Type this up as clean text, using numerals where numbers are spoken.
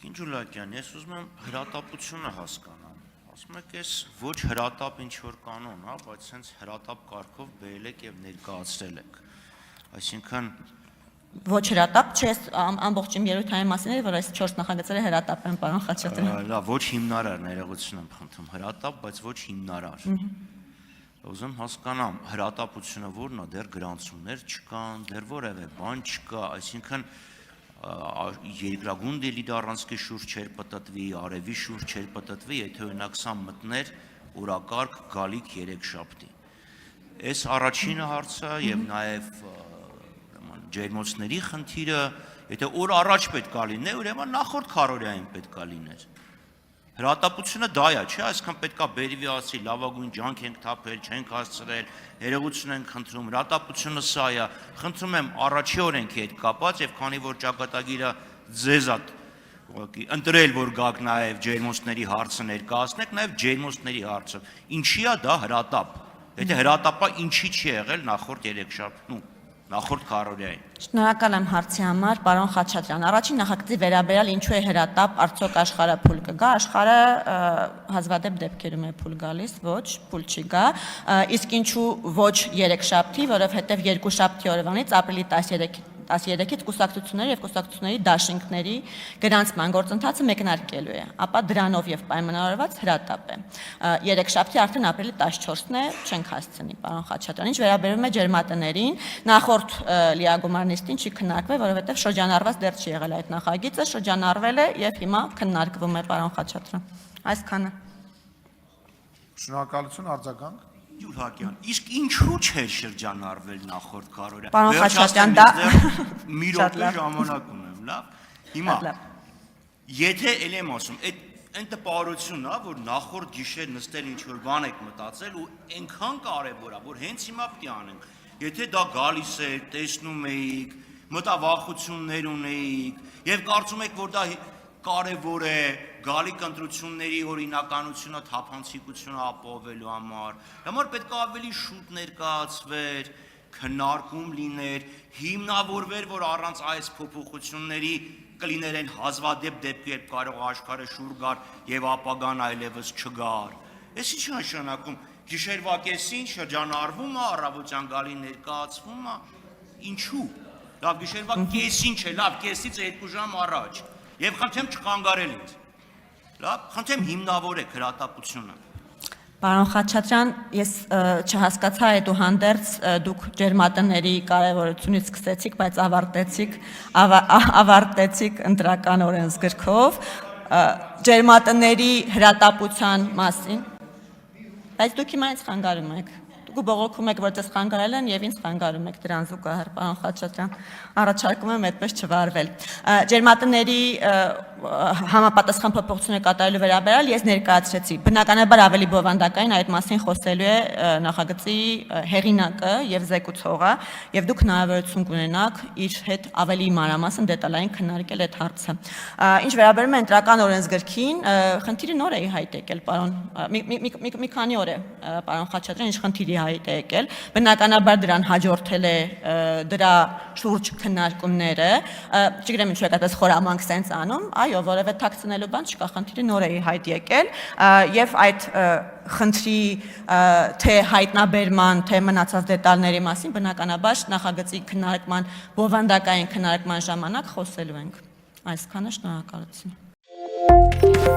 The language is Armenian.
Քինջուլակյան, ես ուզում եմ հրատապությունը հասկանամ։ Ասում եք, ես ոչ հրատապ ինչ որ կանոն, հա, բայց հենց հրատապ կարգով բերել եք եւ ներկայացրել եք։ Այսինքն Ոչ հրատապ, չէ, ամբողջ իմ ելույթային մասին է, որ այս 4 նախագծերը հրատապ են, պարոն Խաչատրյան։ Լավ, ոչ հիմնարար ներողություն եմ խնդրում, հրատապ, բայց ոչ հիմնարար։ Ուզում հասկանամ, հրատապությունը որն է, դեռ գրանցումներ չկան, դեռ որևէ բան չկա, այսինքն երկրագունդի լիդարանցքի շուրջ չեր պտտվի, արևի շուրջ չեր պտտվի, եթե օրինակ սա մտներ օրակարգ գալիք 3 շաբթի։ Այս առաջինը հարցը եւ նաեւ ջերմոցների խնդիրը, եթե օր առաջ պետք է լիներ, ուրեմն նախորդ քարորիային պետք է լիներ։ Հրատապությունը դա է, չէ՞, այսքան պետք է բերվի ասի, լավագույն ջանք ենք թափել, չենք հասցրել, ներողություն ենք խնդրում, հրատապությունը սա է։ Խնդրում եմ առաջի օրենքի հետ կապած եւ քանի որ ճակատագիրը ձեզ է ուղղակի ընտրել, որ գաք նաեւ ջերմոցների հարցը ներկայացնեք, նաեւ ջերմոցների հարցը։ Ինչի է դա հրատապ։ Եթե հրատապը ինչի չի եղել նախորդ 3 շաբթի, նախորդ քարորիային։ Շնորհակալ եմ հարցի համար, պարոն Խաչատրյան։ Առաջին նախագծի վերաբերյալ ինչու է հրատապ, արդյոք աշխարհը փուլ կգա, աշխարհը հազվադեպ դեպքերում է փուլ գալիս, ոչ, փուլ չի գա, իսկ ինչու ոչ 3 շաբթի, որովհետև 2 շաբթի օրվանից ապրիլի 13-ից կուսակցությունների եւ կուսակցությունների դաշինքների գրանցման գործընթացը մեկնարկելու է, ապա դրանով եւ պայմանավորված հրատապ է։ 3 շաբթի արդեն ապրիլի 14-ն է, չենք հասցնի, պարոն Խաչատրյան։ Ինչ վերաբերում է ջերմատներին, նախորդ լիագումար նիստին չի քննարկվել, որովհետեւ շրջանառված դեռ չի եղել այդ նախագիծը, շրջանառվել է եւ հիմա քննարկվում է, պարոն Խաչատրյան։ Այսքանը։ Շնորհակալություն, արձագանք։ Ջուլակյան, իսկ ինչու՞ չէր շրջանառվել նախորդ քարորիա։ Պարոն Խաչատրյան, դա մի րոպե ժամանակ ունեմ, լավ։ Հիմա եթե ել եմ ասում, այն տպավորությունն է, որ նախորդ գիշեր նստել ինչ որ բան եք մտածել ու այնքան կարևոր է, որ հենց հիմա պետք է անենք։ Եթե դա գալիս է, տեսնում էիք, մտավախություններ ունեիք եւ կարծում եք, որ դա կարևոր է գալիք ընտրությունների օրինականությունը, թափանցիկությունը ապահովելու համար պետք է ավելի շուտ ներկայացվեր, քննարկում լիներ, հիմնավորվեր, որ առանց այս փոփոխությունների կլիներ այն հազվադեպ դեպքեր, կարող աշխարհը շուռ գար եւ ապագան այլևս չգար։ Այս ինչ նշանակում գիշերվա կեսին շրջանառվում է, առավոտյան գալի ներկայացվում է, ինչու։ Լավ, գիշերվա կեսին չէ, լավ, կեսից 2 ժամ առաջ։ Եվ խնդրեմ չխանգարել ինձ։ Լավ, խնդրեմ հիմնավորեք հրատապությունը։ Պարոն Խաչատրյան, ես չհասկացա այդուհանդերձ դուք ջերմատների կարևորությունից սկսեցիք, բայց ավարտեցիք ընտրական օրենսգրքով ջերմատների հրատապության մասին, բայց դուք հիմա ինձ խանգարում եք։ Դուք բողոքում եք, որ ձեզ խանգարել են եւ ինձ խանգարում եք դրան զուգահեռ, պարոն Խաչատրյան, առաջարկում եմ այդպես չվարվել։ Ջերմատների համապատասխան փոփոխություններ կատարելու վերաբերյալ ես ներկայացրեցի։ Բնականաբար ավելի բովանդակային այդ մասին խոսելու է նախագծի հեղինակը եւ զեկուցողը, եւ դուք հնարավորություն կունենաք իր հետ ավելի մանրամասն դետալային քննարկել այդ հարցը։ Ինչ վերաբերում է ընտրական օրենսգրքին, խնդիրը նոր է հայտ եկել, պարոն, մի քանի օր է, պարոն Խաչատրյան, ինչ խնդիրի հայտ է եկել։ Բնականաբար դրան հաջորդել է դրա շուրջ քննարկումները, չգիտեմ ինչու եք այդպես խորամանկ սենց անում, այո, որևէ թաքցնելու բան չկա, խնդիրը նոր է հայտ եկել եւ այդ խնդրի թե հայտնաբերման, թե մնացած դետալների մասին բնականաբար նախագծի քննարկման, բովանդակային քննարկման ժամանակ խոսելու ենք։ Այսքանը, շնորհակալություն։